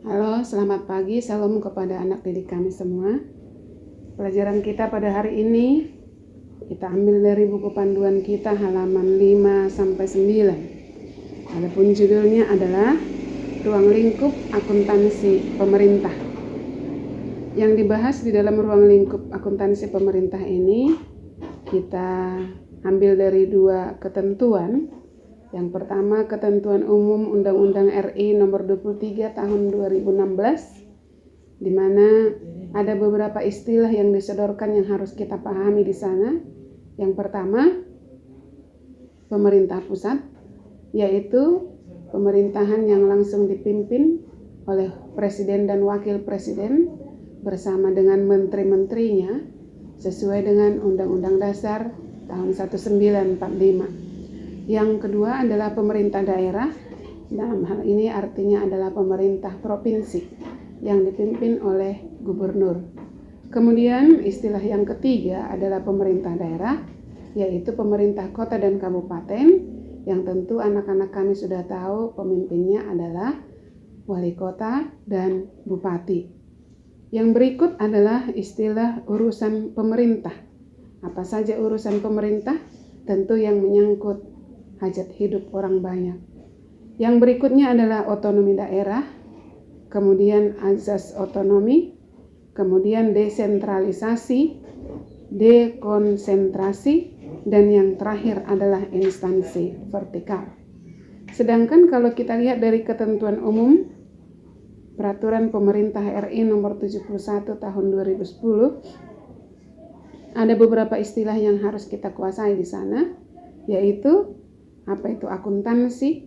Halo, selamat pagi. Salam kepada anak didik kami semua. Pelajaran kita pada hari ini kita ambil dari buku panduan kita halaman 5 sampai 9. Adapun judulnya adalah Ruang Lingkup Akuntansi Pemerintah. Yang dibahas di dalam ruang lingkup akuntansi pemerintah ini kita ambil dari dua ketentuan. Yang pertama, ketentuan umum Undang-Undang RI nomor 23 tahun 2016, di mana ada beberapa istilah yang disodorkan yang harus kita pahami di sana. Yang pertama, pemerintah pusat, yaitu pemerintahan yang langsung dipimpin oleh presiden dan wakil presiden bersama dengan menteri-menterinya sesuai dengan Undang-Undang Dasar tahun 1945. Yang kedua adalah pemerintah daerah. Dalam hal ini artinya adalah pemerintah provinsi yang dipimpin oleh gubernur. Kemudian istilah yang ketiga adalah pemerintah daerah, yaitu pemerintah kota dan kabupaten, yang tentu anak-anak kami sudah tahu pemimpinnya adalah wali kota dan bupati. Yang berikut adalah istilah urusan pemerintah. Apa saja urusan pemerintah? Tentu yang menyangkut hajat hidup orang banyak. Yang berikutnya adalah otonomi daerah, kemudian azas otonomi, kemudian desentralisasi, dekonsentrasi, dan yang terakhir adalah instansi vertikal. Sedangkan kalau kita lihat dari ketentuan umum Peraturan Pemerintah RI nomor 71 tahun 2010, ada beberapa istilah yang harus kita kuasai di sana, yaitu apa itu akuntansi,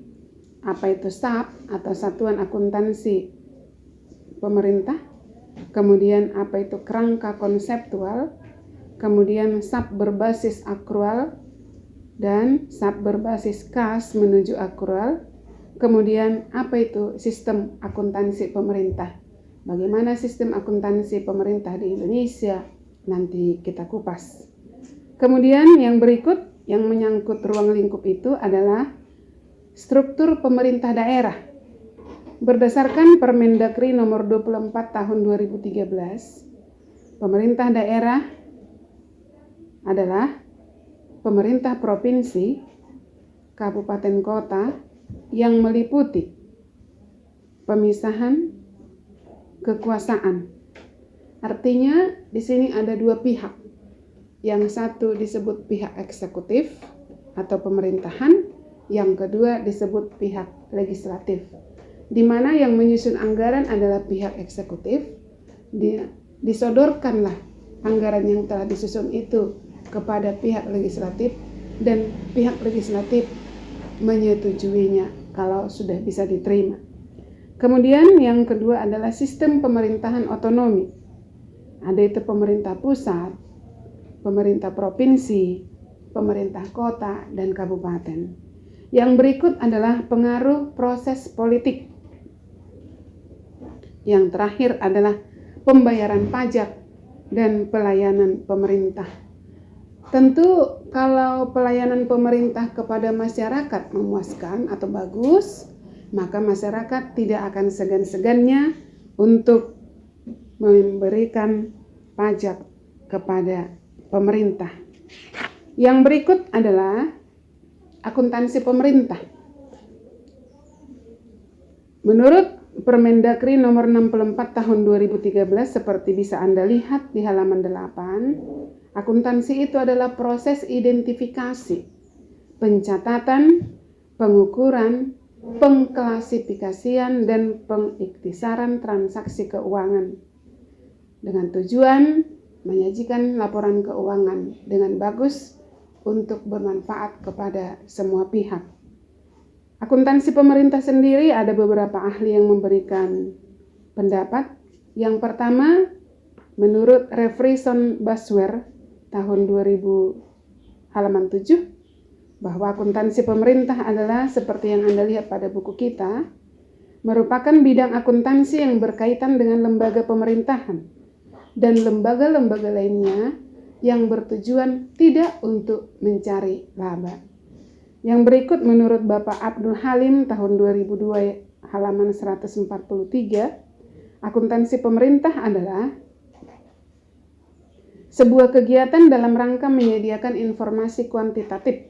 apa itu SAP atau Satuan Akuntansi Pemerintah, kemudian apa itu kerangka konseptual, kemudian SAP berbasis akrual dan SAP berbasis kas menuju akrual, kemudian apa itu sistem akuntansi pemerintah. Bagaimana sistem akuntansi pemerintah di Indonesia? Nanti kita kupas. Kemudian yang berikut yang menyangkut ruang lingkup itu adalah struktur pemerintah daerah. Berdasarkan Permendagri nomor 24 tahun 2013, pemerintah daerah adalah pemerintah provinsi, kabupaten kota yang meliputi pemisahan kekuasaan. Artinya di sini ada dua pihak. Yang satu disebut pihak eksekutif atau pemerintahan, yang kedua disebut pihak legislatif. Di mana yang menyusun anggaran adalah pihak eksekutif, disodorkanlah anggaran yang telah disusun itu kepada pihak legislatif dan pihak legislatif menyetujuinya kalau sudah bisa diterima. Kemudian yang kedua adalah sistem pemerintahan otonomi. Ada itu pemerintah pusat, pemerintah provinsi, pemerintah kota, dan kabupaten. Yang berikut adalah pengaruh proses politik. Yang terakhir adalah pembayaran pajak dan pelayanan pemerintah. Tentu kalau pelayanan pemerintah kepada masyarakat memuaskan atau bagus, maka masyarakat tidak akan segan-segannya untuk memberikan pajak kepada pemerintah. Yang berikut adalah akuntansi pemerintah. Menurut Permendagri nomor 64 tahun 2013, seperti bisa Anda lihat di halaman 8, akuntansi itu adalah proses identifikasi, pencatatan, pengukuran, pengklasifikasian, dan pengiktisaran transaksi keuangan dengan tujuan menyajikan laporan keuangan dengan bagus untuk bermanfaat kepada semua pihak. Akuntansi pemerintah sendiri ada beberapa ahli yang memberikan pendapat. Yang pertama, menurut Refrison Baswer tahun 2000 halaman 7, bahwa akuntansi pemerintah adalah seperti yang Anda lihat pada buku kita, merupakan bidang akuntansi yang berkaitan dengan lembaga pemerintahan dan lembaga-lembaga lainnya yang bertujuan tidak untuk mencari laba. Yang berikut menurut Bapak Abdul Halim tahun 2002 halaman 143, akuntansi pemerintah adalah sebuah kegiatan dalam rangka menyediakan informasi kuantitatif,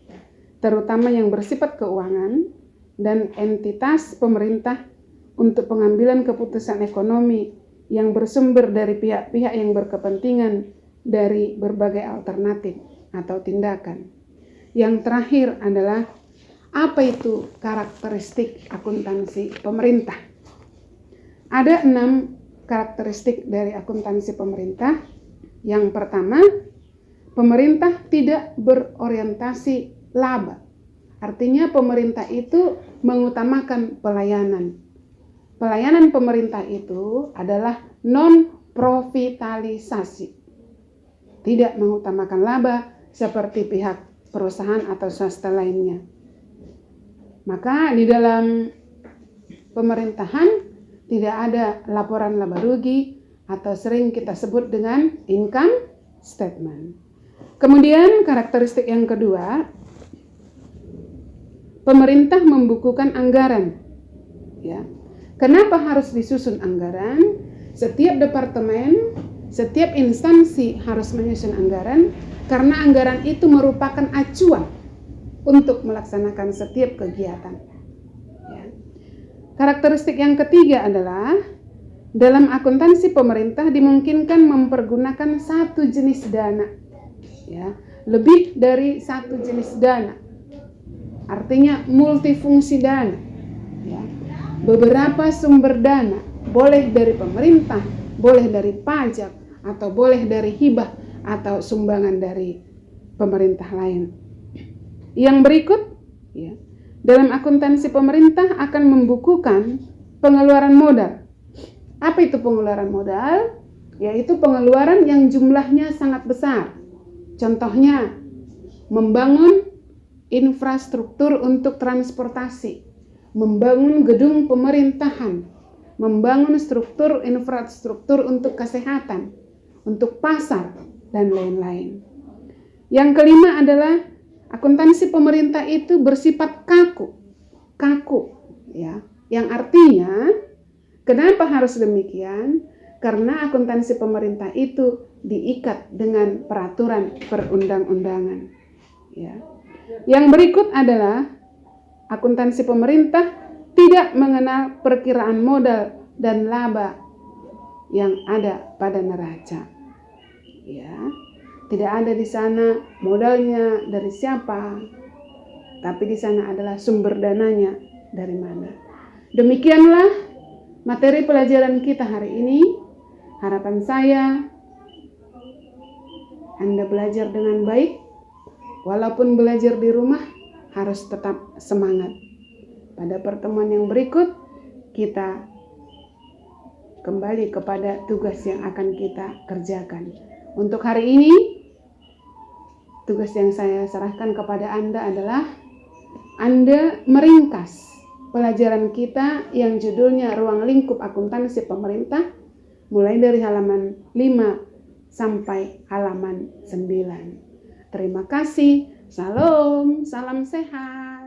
terutama yang bersifat keuangan, dan entitas pemerintah untuk pengambilan keputusan ekonomi yang bersumber dari pihak-pihak yang berkepentingan dari berbagai alternatif atau tindakan. Yang terakhir adalah apa itu karakteristik akuntansi pemerintah. Ada 6 karakteristik dari akuntansi pemerintah. Yang pertama, pemerintah tidak berorientasi laba. Artinya pemerintah itu mengutamakan pelayanan. Pelayanan pemerintah itu adalah non-profitalisasi. Tidak mengutamakan laba seperti pihak perusahaan atau swasta lainnya. Maka di dalam pemerintahan tidak ada laporan laba rugi atau sering kita sebut dengan income statement. Kemudian karakteristik yang kedua, pemerintah membukukan anggaran. Ya. Kenapa harus disusun anggaran? Setiap departemen, setiap instansi harus menyusun anggaran karena anggaran itu merupakan acuan untuk melaksanakan setiap kegiatan. Ya. Karakteristik yang ketiga adalah dalam akuntansi pemerintah dimungkinkan mempergunakan satu jenis dana, ya, lebih dari satu jenis dana. Artinya multifungsi dana. Ya. Beberapa sumber dana, boleh dari pemerintah, boleh dari pajak, atau boleh dari hibah atau sumbangan dari pemerintah lain. Yang berikut, ya, dalam akuntansi pemerintah akan membukukan pengeluaran modal. Apa itu pengeluaran modal? Yaitu pengeluaran yang jumlahnya sangat besar. Contohnya, membangun infrastruktur untuk transportasi, membangun gedung pemerintahan, membangun struktur infrastruktur untuk kesehatan, untuk pasar, dan lain-lain. Yang kelima adalah akuntansi pemerintah itu bersifat kaku, ya, yang artinya kenapa harus demikian? Karena akuntansi pemerintah itu diikat dengan peraturan perundang-undangan. Ya. Yang berikut adalah akuntansi pemerintah tidak mengenal perkiraan modal dan laba yang ada pada neraca. Ya. Tidak ada di sana modalnya dari siapa, tapi di sana adalah sumber dananya dari mana. Demikianlah materi pelajaran kita hari ini. Harapan saya Anda belajar dengan baik. Walaupun belajar di rumah harus tetap semangat. Pada pertemuan yang berikut kita kembali kepada tugas yang akan kita kerjakan. Untuk hari ini tugas yang saya serahkan kepada Anda adalah Anda meringkas pelajaran kita yang judulnya Ruang Lingkup Akuntansi Pemerintah, mulai dari halaman 5 sampai halaman 9. Terima kasih. Salam sehat.